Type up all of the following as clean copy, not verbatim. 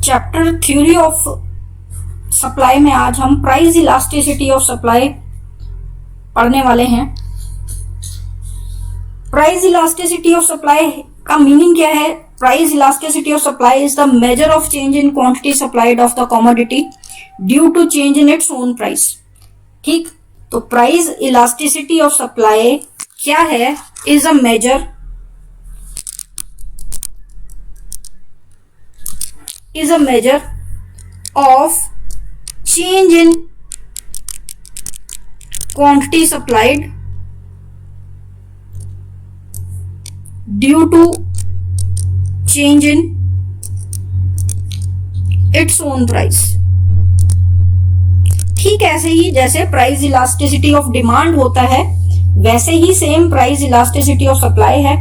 Chapter theory of supply में आज हम प्राइस इलास्टिसिटी ऑफ सप्लाई पढ़ने वाले हैं। प्राइस इलास्टिसिटी ऑफ सप्लाई का मीनिंग क्या है? Price elasticity of supply is the measure of change in quantity supplied of the commodity due to change in its own price. ठीक, तो price elasticity of supply क्या है? Is a measure of change in quantity supplied due to change in its own price। ठीक ऐसे ही जैसे price elasticity of demand होता है वैसे ही same price elasticity of supply है।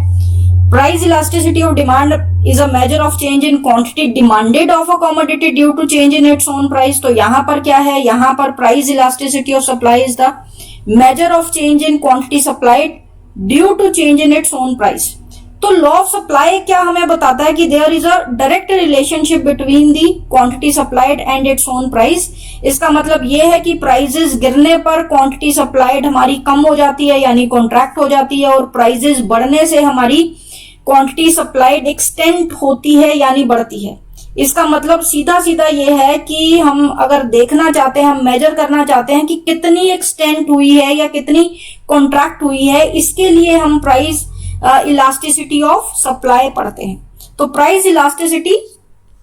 Price elasticity of demand is a measure of change in quantity demanded of a commodity due to change in its own price। तो यहाँ पर क्या है? यहाँ पर price elasticity of supply is the measure of change in quantity supplied due to change in its own price। तो law of supply क्या हमें बताता है कि there is a direct relationship between the quantity supplied and its own price। इसका मतलब ये है कि prices गिरने पर quantity supplied हमारी कम हो जाती है यानी contract हो जाती है, और prices बढ़ने से हमारी क्वांटिटी सप्लाइड एक्सटेंड होती है यानी बढ़ती है। इसका मतलब सीधा सीधा ये है कि हम अगर देखना चाहते हैं, हम मेजर करना चाहते हैं कि कितनी एक्सटेंड हुई है या कितनी कॉन्ट्रैक्ट हुई है, इसके लिए हम प्राइस इलास्टिसिटी ऑफ सप्लाई पढ़ते हैं। तो प्राइस इलास्टिसिटी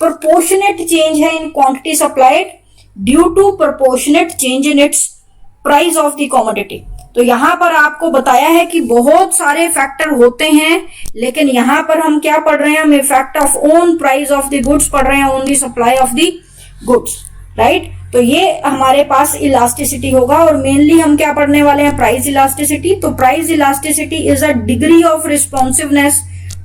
प्रोपोर्शनेट चेंज है in quantity supplied due to proportionate change in its price of the commodity. तो यहां पर आपको बताया है कि बहुत सारे फैक्टर होते हैं, लेकिन यहां पर हम क्या पढ़ रहे हैं? हम effect of own price of the goods पढ़ रहे हैं, own the supply of the goods, right. तो ये हमारे पास इलास्टिसिटी होगा, और मेनली हम क्या पढ़ने वाले हैं? Price elasticity. तो price elasticity is a degree of responsiveness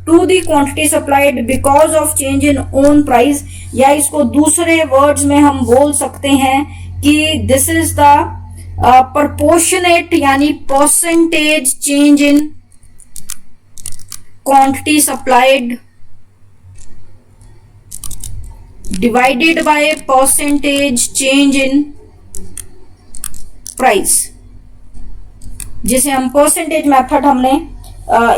to the quantity supplied because of change in own price, या इसको दूसरे वर्ड्स में हम बोल सकते हैं कि दिस इज द proportionate यानी percentage change in quantity supplied divided by percentage change in price, जिसे हम परसेंटेज मेथड हमने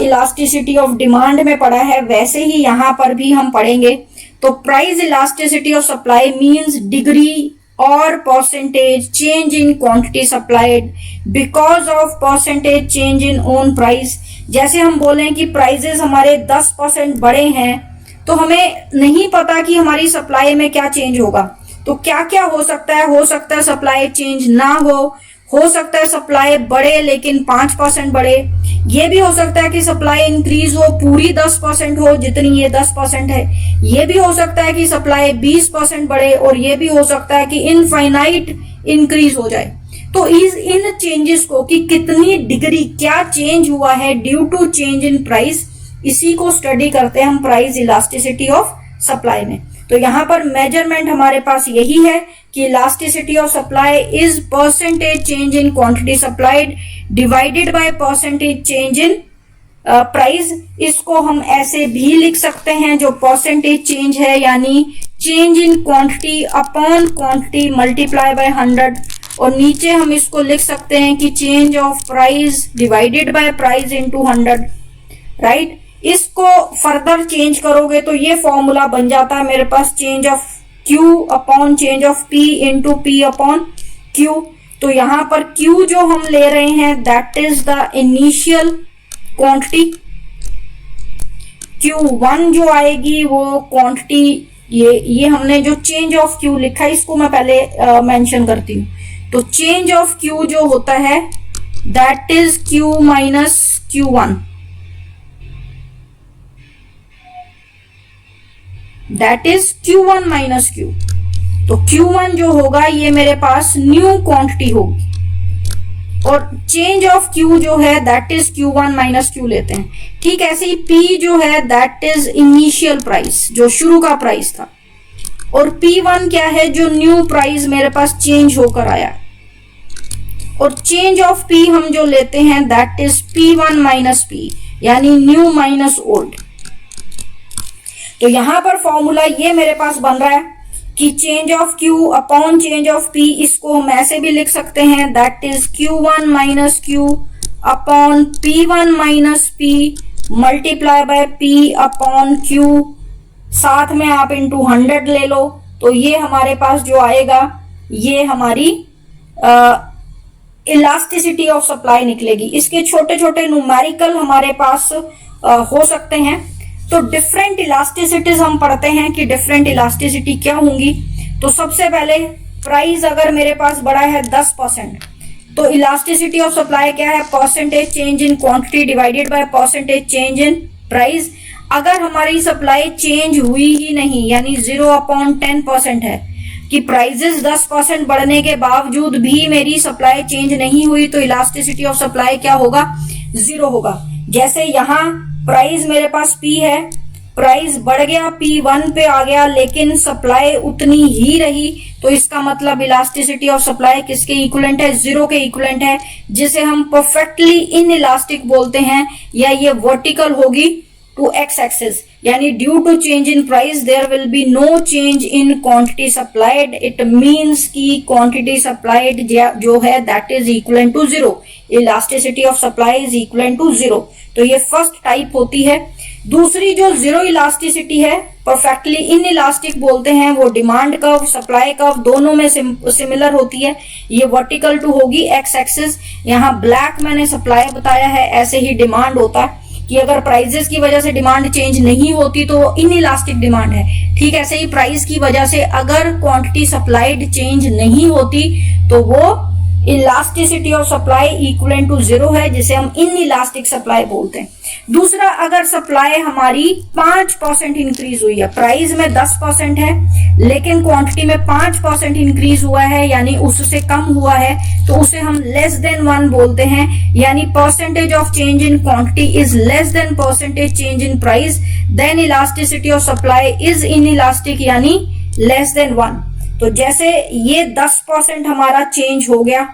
इलास्टिसिटी ऑफ डिमांड में पढ़ा है, वैसे ही यहां पर भी हम पढ़ेंगे। तो price elasticity of supply means degree और percentage change in quantity supplied because of percentage change in own price. जैसे हम बोले कि प्राइजेस हमारे 10% बढ़े हैं, तो हमें नहीं पता कि हमारी सप्लाई में क्या चेंज होगा। तो क्या क्या हो सकता है? हो सकता है सप्लाई चेंज ना हो सकता है सप्लाई बढ़े लेकिन 5% बढ़े, ये भी हो सकता है कि सप्लाई इंक्रीज हो, पूरी 10% हो जितनी ये 10% है, ये भी हो सकता है कि सप्लाई 20% बढ़े, और ये भी हो सकता है कि इनफाइनाइट इंक्रीज हो जाए। तो इन चेंजेस को कि कितनी डिग्री क्या चेंज हुआ है due to change in price, इसी को स्टडी करते हैं हम प्राइस इलास्टिसिटी ऑफ सप्लाई में। तो यहाँ पर मेजरमेंट हमारे पास यही है कि elasticity of supply is percentage change in quantity supplied divided by percentage change in price. इसको हम ऐसे भी लिख सकते हैं, जो परसेंटेज चेंज है यानी change in quantity upon quantity multiply by 100, और नीचे हम इसको लिख सकते हैं कि change of price divided by price into 100, right. इसको फर्दर चेंज करोगे तो ये फॉर्मूला बन जाता है मेरे पास, change of Q upon change of P into P upon Q। तो यहां पर Q जो हम ले रहे हैं that is the initial quantity, Q1 जो आएगी वो क्वांटिटी, ये हमने जो चेंज ऑफ Q लिखा है इसको मैं पहले मेंशन करती हूँ। तो चेंज ऑफ Q जो होता है that is Q minus Q1, that is Q1 minus Q। तो Q1 जो होगा ये मेरे पास न्यू क्वांटिटी होगी, और चेंज ऑफ Q जो है that is Q1 minus Q लेते हैं। ठीक ऐसे ही P जो है दैट इज इनिशियल प्राइस, जो शुरू का प्राइस था, और P1 क्या है? जो न्यू प्राइस मेरे पास चेंज होकर आया, और चेंज ऑफ P हम जो लेते हैं that is P1 minus P यानी न्यू माइनस ओल्ड। तो यहां पर फॉर्मूला ये मेरे पास बन रहा है कि change of Q upon change of P, इसको हम ऐसे भी लिख सकते हैं, that is Q1 minus Q upon P1 minus P multiply by P upon Q, साथ में आप इंटू 100 ले लो, तो ये हमारे पास जो आएगा ये हमारी इलास्टिसिटी ऑफ सप्लाई निकलेगी। इसके छोटे छोटे न्यूमेरिकल हमारे पास हो सकते हैं। तो डिफरेंट इलास्टिसिटीज हम पढ़ते हैं कि डिफरेंट इलास्टिसिटी क्या होंगी। तो सबसे पहले प्राइस अगर मेरे पास बढ़ा है 10%, तो इलास्टिसिटी ऑफ सप्लाई क्या है, percentage change in quantity divided by percentage change in price. अगर हमारी सप्लाई चेंज हुई ही नहीं, यानी 0/10% है कि प्राइजेस 10% बढ़ने के बावजूद भी मेरी सप्लाई चेंज नहीं हुई, तो इलास्टिसिटी ऑफ सप्लाई क्या होगा, 0 होगा। जैसे यहाँ प्राइस मेरे पास P है, प्राइस बढ़ गया P1 पे आ गया, लेकिन सप्लाई उतनी ही रही, तो इसका मतलब इलास्टिसिटी ऑफ सप्लाई किसके इक्विवेलेंट है, 0 के इक्विवेलेंट है, जिसे हम परफेक्टली इनइलास्टिक बोलते हैं, या ये वर्टिकल होगी टू एक्स एक्सिस, यानी due to change in price there will be no change in quantity supplied. It means कि क्वांटिटी सप्लाइड जो है that is equivalent to 0, elasticity of supply is equivalent to 0। तो ये first type होती है। दूसरी जो 0 इलास्टिसिटी है, परफेक्टली इनइलास्टिक बोलते हैं, वो डिमांड कर्व सप्लाई कर्व दोनों में सिमिलर होती है। ये वर्टिकल टू होगी एक्स एक्सिस, यहाँ ब्लैक मैंने सप्लाई बताया है, ऐसे ही डिमांड होता है कि अगर प्राइजेस की वजह से डिमांड चेंज नहीं होती तो इनइलास्टिक डिमांड है। ठीक ऐसे ही प्राइस की वजह से अगर क्वांटिटी सप्लाइड चेंज नहीं होती तो वो elasticity of supply equivalent to 0 है, जिसे हम इनइलास्टिक सप्लाई बोलते हैं। दूसरा, अगर सप्लाई हमारी 5% इंक्रीज हुई है, प्राइस में 10% है लेकिन क्वांटिटी में 5% इंक्रीज हुआ है, यानी उससे कम हुआ है, तो उसे हम लेस देन 1 बोलते हैं, यानी percentage of change in quantity is less than percentage change in price, then elasticity of supply is inelastic, यानी लेस देन 1। तो जैसे ये 10% हमारा चेंज हो गया,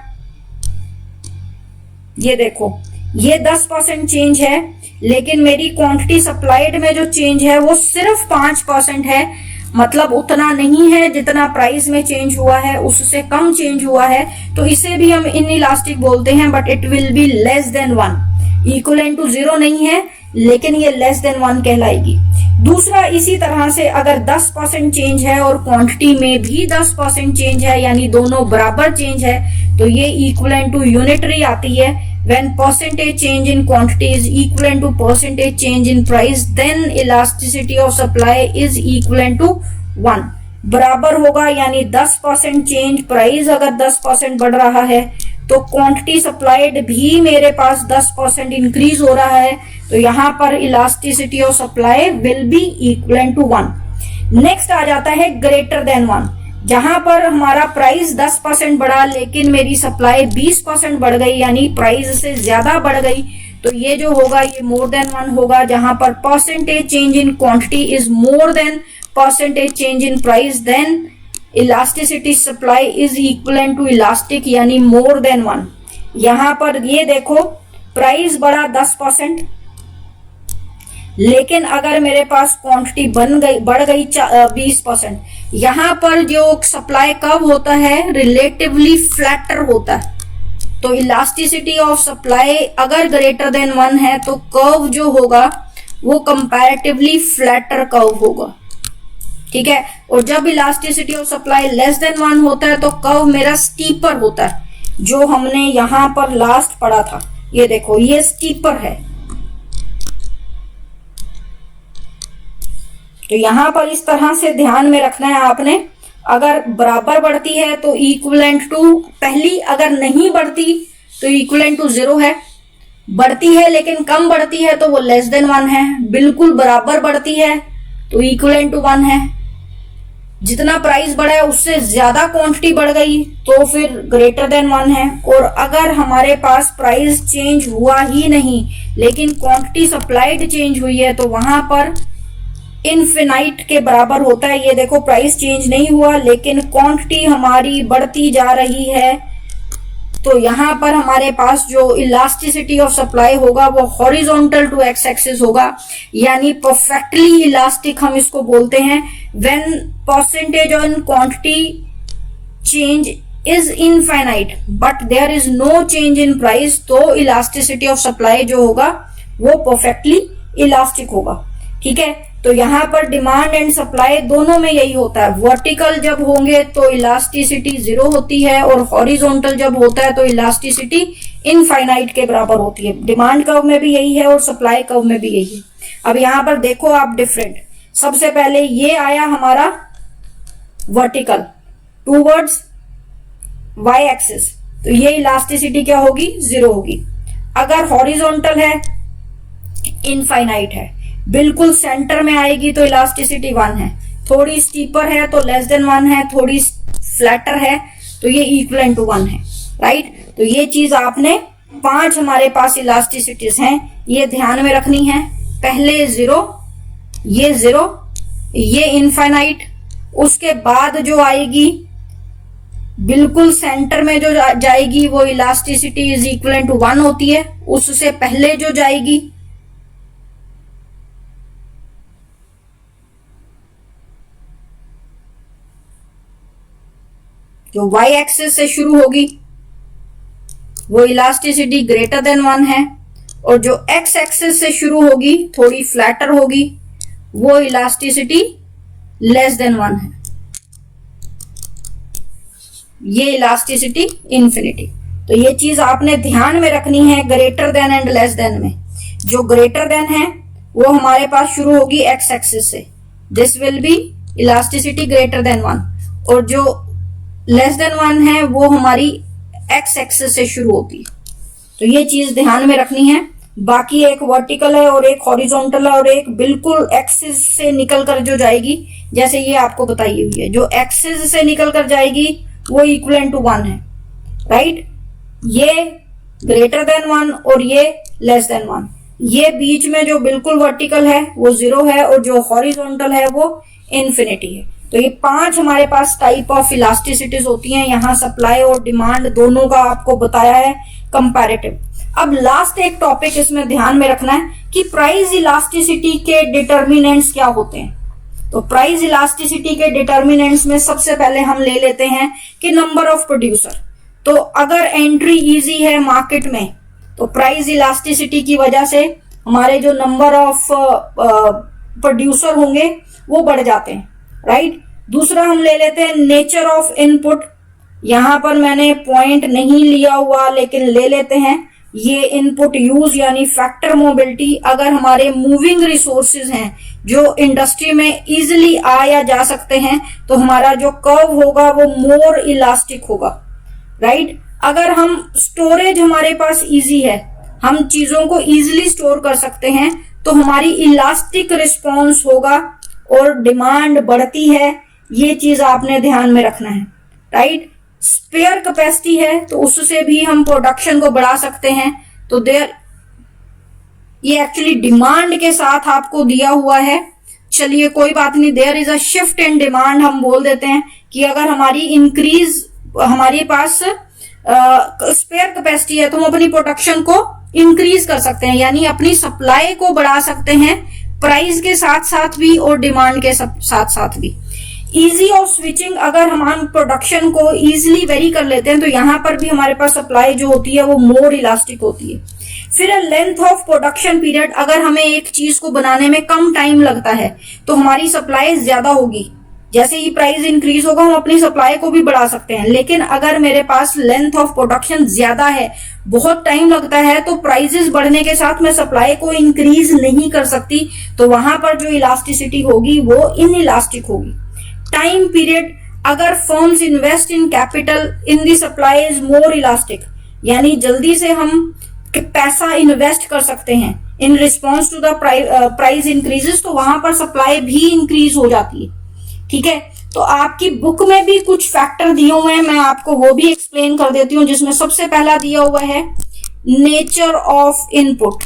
ये देखो ये 10% चेंज है, लेकिन मेरी क्वांटिटी सप्लाइड में जो चेंज है वो सिर्फ 5% है, मतलब उतना नहीं है जितना प्राइस में चेंज हुआ है, उससे कम चेंज हुआ है, तो इसे भी हम इनइलास्टिक बोलते हैं, but it will be less than 1। Equivalent to 0 नहीं है, लेकिन ये लेस देन 1 कहलाएगी। दूसरा, इसी तरह से अगर 10% चेंज है और क्वांटिटी में भी 10% चेंज है, यानी दोनों बराबर चेंज है, तो ये इक्विवेलेंट टू यूनिटरी आती है। When percentage change in quantity is equivalent to percentage change in price, then elasticity of supply is equivalent to 1। बराबर होगा, यानी 10% चेंज, प्राइस अगर 10% बढ़ रहा है तो क्वांटिटी सप्लाइड भी मेरे पास 10% इंक्रीज हो रहा है, तो यहाँ पर elasticity of supply will be equivalent to 1। Next आ जाता है ग्रेटर देन 1, जहां पर हमारा प्राइस 10% बढ़ा लेकिन मेरी सप्लाई 20% बढ़ गई, यानी प्राइस से ज्यादा बढ़ गई, तो ये जो होगा ये मोर देन 1 होगा, जहां पर percentage change in quantity is more than percentage change in price, then elasticity supply is equivalent to elastic, यानी मोर देन 1। यहां पर ये देखो प्राइस बढ़ा 10%, लेकिन अगर मेरे पास क्वांटिटी बढ़ गई 20%, यहां पर जो सप्लाई कर्व होता है रिलेटिवली फ्लैटर होता है, तो इलास्टिसिटी ऑफ सप्लाई अगर ग्रेटर देन 1 है तो कर्व जो होगा वो कंपैरेटिवली फ्लैटर कर्व होगा। ठीक है, और जब elasticity of supply less than 1 होता है तो कर्व मेरा स्टीपर होता है, जो हमने यहां पर लास्ट पढ़ा था। ये देखो ये स्टीपर है, तो यहां पर इस तरह से ध्यान में रखना है आपने। अगर बराबर बढ़ती है तो इक्विवेलेंट टू, पहली अगर नहीं बढ़ती तो इक्विवेलेंट टू 0 है, बढ़ती है लेकिन कम बढ़ती है तो वो लेस देन 1 है, बिल्कुल बराबर बढ़ती है तो इक्विवेलेंट टू 1 है, जितना प्राइस बढ़ा है उससे ज्यादा क्वांटिटी बढ़ गई तो फिर ग्रेटर देन 1 है। और अगर हमारे पास प्राइस चेंज हुआ ही नहीं लेकिन क्वांटिटी सप्लाइड चेंज हुई है तो वहां पर इनफिनाइट के बराबर होता है। ये देखो प्राइस चेंज नहीं हुआ लेकिन क्वांटिटी हमारी बढ़ती जा रही है, तो यहाँ पर हमारे पास जो इलास्टिसिटी ऑफ सप्लाई होगा वो हॉरिजॉन्टल टू एक्स एक्सिस होगा, यानी परफेक्टली इलास्टिक हम इसको बोलते हैं। When percentage on quantity change is infinite but there is no change in price, तो इलास्टिसिटी ऑफ सप्लाई जो होगा वो परफेक्टली इलास्टिक होगा। ठीक है, तो यहाँ पर डिमांड एंड सप्लाई दोनों में यही होता है। वर्टिकल जब होंगे तो इलास्टिसिटी 0 होती है और हॉरिजॉन्टल जब होता है तो इलास्टिसिटी इनफाइनाइट के बराबर होती है। डिमांड कर्व में भी यही है और सप्लाई कर्व में भी यही है। अब यहाँ पर देखो आप डिफरेंट, सबसे पहले ये आया हमारा वर्टिकल टूवर्ड्स वाई एक्सिस, तो ये इलास्टिसिटी क्या होगी, 0 होगी। अगर हॉरिजॉन्टल है इनफाइनाइट है, बिल्कुल सेंटर में आएगी तो इलास्टिसिटी 1 है, थोड़ी स्टीपर है तो लेस देन 1 है, थोड़ी फ्लैटर है तो ये इक्वल टू 1 है। राइट, तो ये चीज आपने 5 हमारे पास इलास्टिसिटीज हैं, ये ध्यान में रखनी है। पहले 0, ये इनफाइनाइट, उसके बाद जो आएगी बिल्कुल सेंटर में जो जाएगी वो इलास्टिसिटी इज इक्वल टू 1 होती है। उससे पहले जो जाएगी जो y एक्सिस से शुरू होगी वो इलास्टिसिटी ग्रेटर देन 1 है, और जो x एक्सिस से शुरू होगी थोड़ी फ्लैटर होगी वो इलास्टिसिटी लेस देन 1 है। ये इलास्टिसिटी इन्फिनिटी। तो ये चीज आपने ध्यान में रखनी है greater than and less than में। जो ग्रेटर देन है वो हमारे पास शुरू होगी x एक्सिस से, this will be elasticity greater than 1, और जो लेस देन 1 है वो हमारी x एक्सिस से शुरू होती है। तो ये चीज ध्यान में रखनी है। बाकी एक वर्टिकल है और एक हॉरिजॉन्टल है और एक बिल्कुल एक्सिस से निकल कर जो जाएगी, जैसे ये आपको बताई हुई है, जो एक्सिस से निकल कर जाएगी वो इक्वल टू 1 है। राइट, ये ग्रेटर देन 1 और ये लेस देन 1। ये बीच में जो बिल्कुल वर्टिकल है वो 0 है और जो हॉरिजॉन्टल है वो इन्फिनिटी है। तो ये 5 हमारे पास टाइप ऑफ इलास्टिसिटीज होती हैं। यहाँ सप्लाई और डिमांड दोनों का आपको बताया है कंपैरेटिव। अब लास्ट एक टॉपिक इसमें ध्यान में रखना है कि प्राइस इलास्टिसिटी के डिटर्मिनेंट्स क्या होते हैं। तो प्राइस इलास्टिसिटी के डिटर्मिनेंट्स में सबसे पहले हम ले लेते हैं कि नंबर ऑफ प्रोड्यूसर। तो अगर एंट्री इजी है मार्केट में तो प्राइस इलास्टिसिटी की वजह से हमारे जो नंबर ऑफ प्रोड्यूसर होंगे वो बढ़ जाते हैं। राइट, दूसरा हम ले लेते हैं नेचर ऑफ इनपुट। यहां पर मैंने पॉइंट नहीं लिया हुआ लेकिन ले लेते हैं। ये इनपुट यूज यानी फैक्टर मोबिलिटी, अगर हमारे मूविंग रिसोर्सेज हैं जो इंडस्ट्री में इजिली आ या जा सकते हैं तो हमारा जो कर्व होगा वो मोर इलास्टिक होगा। राइट, अगर हम स्टोरेज हमारे पास इजी है, हम चीजों को इजिली स्टोर कर सकते हैं तो हमारी इलास्टिक रिस्पॉन्स होगा और डिमांड बढ़ती है। ये चीज आपने ध्यान में रखना है। राइट, स्पेयर कैपेसिटी है तो उससे भी हम प्रोडक्शन को बढ़ा सकते हैं। तो ये एक्चुअली डिमांड के साथ आपको दिया हुआ है। चलिए कोई बात नहीं, there is a shift in demand हम बोल देते हैं कि अगर हमारे पास स्पेयर कैपेसिटी है तो हम अपनी प्रोडक्शन को इंक्रीज कर सकते हैं, यानी अपनी सप्लाई को बढ़ा सकते हैं प्राइस के साथ साथ भी और डिमांड के साथ साथ भी। इजी ऑफ स्विचिंग, अगर हम प्रोडक्शन को इजीली वेरी कर लेते हैं तो यहाँ पर भी हमारे पास सप्लाई जो होती है वो मोर इलास्टिक होती है। फिर लेंथ ऑफ प्रोडक्शन पीरियड, अगर हमें एक चीज को बनाने में कम टाइम लगता है तो हमारी सप्लाई ज्यादा होगी। जैसे ही प्राइस इंक्रीज होगा हम अपनी सप्लाई को भी बढ़ा सकते हैं। लेकिन अगर मेरे पास लेंथ ऑफ प्रोडक्शन ज्यादा है, बहुत टाइम लगता है, तो प्राइसेस बढ़ने के साथ मैं सप्लाई को इंक्रीज नहीं कर सकती, तो वहां पर जो इलास्टिसिटी होगी वो इनइलास्टिक होगी। टाइम पीरियड, अगर firms invest in capital in the supply is more elastic, यानी जल्दी से हम पैसा इन्वेस्ट कर सकते हैं in response to the price increases, तो वहां पर सप्लाई भी इंक्रीज हो जाती है। ठीक है, तो आपकी बुक में भी कुछ फैक्टर दिए हुए हैं, मैं आपको वो भी एक्सप्लेन कर देती हूँ। जिसमें सबसे पहला दिया हुआ है nature of input.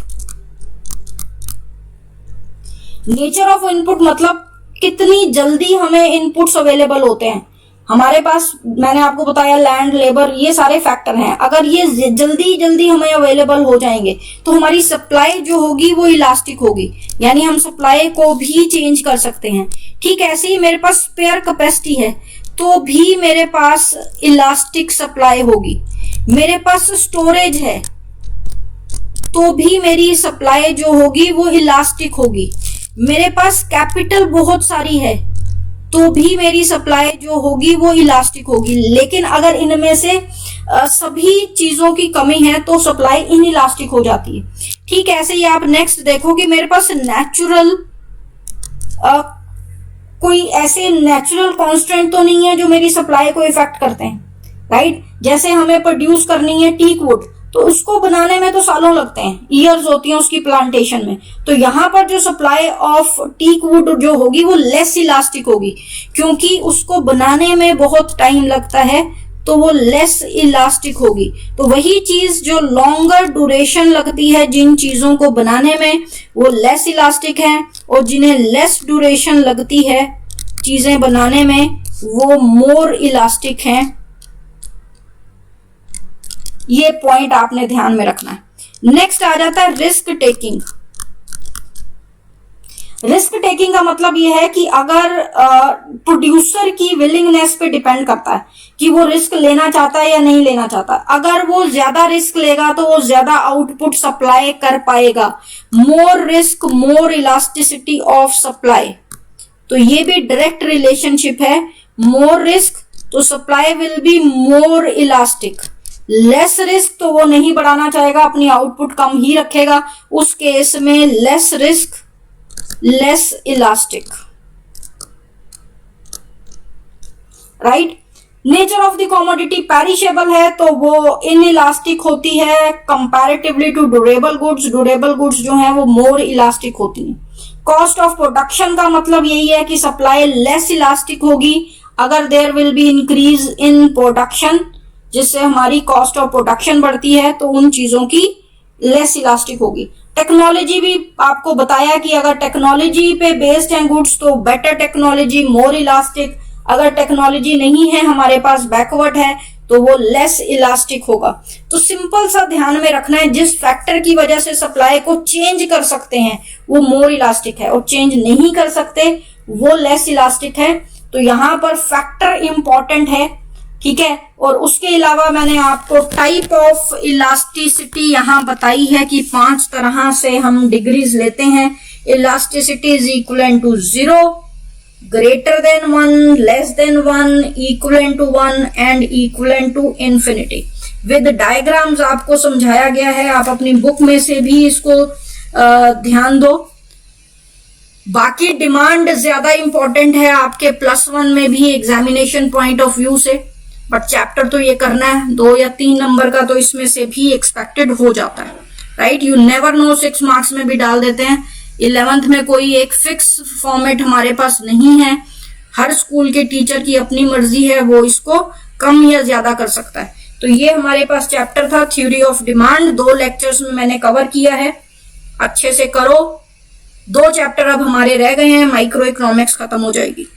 Nature of input मतलब कितनी जल्दी हमें इनपुट्स अवेलेबल होते हैं। हमारे पास मैंने आपको बताया लैंड, लेबर, ये सारे फैक्टर हैं। अगर ये जल्दी जल्दी हमें अवेलेबल हो जाएंगे तो हमारी सप्लाई जो होगी वो इलास्टिक होगी, यानी हम सप्लाई को भी चेंज कर सकते हैं। ठीक ऐसे ही मेरे पास स्पेयर कैपेसिटी है तो भी मेरे पास इलास्टिक सप्लाई होगी। मेरे पास स्टोरेज है तो भी मेरी सप्लाई जो होगी वो इलास्टिक होगी। मेरे पास कैपिटल बहुत सारी है तो भी मेरी सप्लाई जो होगी वो इलास्टिक होगी। लेकिन अगर इनमें से सभी चीजों की कमी है तो सप्लाई इनइलास्टिक हो जाती है। ठीक ऐसे ही आप नेक्स्ट देखो कि मेरे पास नेचुरल कोई ऐसे नेचुरल कांस्टेंट तो नहीं है जो मेरी सप्लाई को इफेक्ट करते हैं, राइट। जैसे हमें प्रोड्यूस करनी है टीक वुड तो उसको बनाने में तो सालों लगते हैं, ईयर्स होती हैं उसकी प्लांटेशन में। तो यहाँ पर जो सप्लाई ऑफ टीक वुड जो होगी वो लेस इलास्टिक होगी, क्योंकि उसको बनाने में बहुत टाइम लगता है तो वो लेस इलास्टिक होगी। तो वही चीज जो लॉन्गर ड्यूरेशन लगती है जिन चीजों को बनाने में वो लेस इलास्टिक है, और जिन्हें लेस ड्यूरेशन लगती है चीजें बनाने में वो मोर इलास्टिक हैं। ये पॉइंट आपने ध्यान में रखना है। नेक्स्ट आ जाता है रिस्क टेकिंग। रिस्क टेकिंग का मतलब यह है कि अगर प्रोड्यूसर की विलिंगनेस पे डिपेंड करता है कि वो रिस्क लेना चाहता है या नहीं लेना चाहता। अगर वो ज्यादा रिस्क लेगा तो वो ज्यादा आउटपुट सप्लाई कर पाएगा। More risk more elasticity of supply, तो ये भी डायरेक्ट रिलेशनशिप है। मोर रिस्क तो supply will be more elastic. Less risk तो वो नहीं बढ़ाना चाहेगा, अपनी आउटपुट कम ही रखेगा। उस केस में less risk less elastic, right. Nature of the commodity perishable है तो वो इनइलास्टिक होती है comparatively to durable goods. Durable goods जो हैं वो मोर इलास्टिक होती हैं। कॉस्ट ऑफ प्रोडक्शन का मतलब यही है कि सप्लाई लेस इलास्टिक होगी अगर there will be increase in production, जिससे हमारी कॉस्ट ऑफ प्रोडक्शन बढ़ती है तो उन चीजों की लेस इलास्टिक होगी। टेक्नोलॉजी भी आपको बताया कि अगर टेक्नोलॉजी पे बेस्ड है गुड्स तो बेटर टेक्नोलॉजी मोर इलास्टिक। अगर टेक्नोलॉजी नहीं है हमारे पास बैकवर्ड है तो वो लेस इलास्टिक होगा। तो सिंपल सा ध्यान में रखना है, जिस फैक्टर की वजह से सप्लाई को चेंज कर सकते हैं वो मोर इलास्टिक है, और चेंज नहीं कर सकते वो लेस इलास्टिक है। तो यहाँ पर फैक्टर इंपॉर्टेंट है, ठीक है। और उसके अलावा मैंने आपको टाइप ऑफ इलास्टिसिटी यहाँ बताई है कि 5 तरह से हम डिग्रीज लेते हैं। Elasticity is equal to 0, greater than 1, less than 1, equal to 1 and equal to infinity. With diagrams आपको समझाया गया है, आप अपनी बुक में से भी इसको ध्यान दो। बाकी डिमांड ज्यादा इंपॉर्टेंट है आपके +1 में भी एग्जामिनेशन पॉइंट ऑफ व्यू से, बट चैप्टर तो ये करना है 2 या 3 नंबर का, तो इसमें से भी एक्सपेक्टेड हो जाता है, right. You never know, 6 marks में भी डाल देते हैं। 11th में कोई एक फिक्स फॉर्मेट हमारे पास नहीं है, हर स्कूल के टीचर की अपनी मर्जी है, वो इसको कम या ज्यादा कर सकता है। तो ये हमारे पास चैप्टर था थ्योरी ऑफ डिमांड, 2 लेक्चर्स में मैंने कवर किया है। अच्छे से करो, 2 चैप्टर अब हमारे रह गए हैं, माइक्रो इकोनॉमिक्स खत्म हो जाएगी।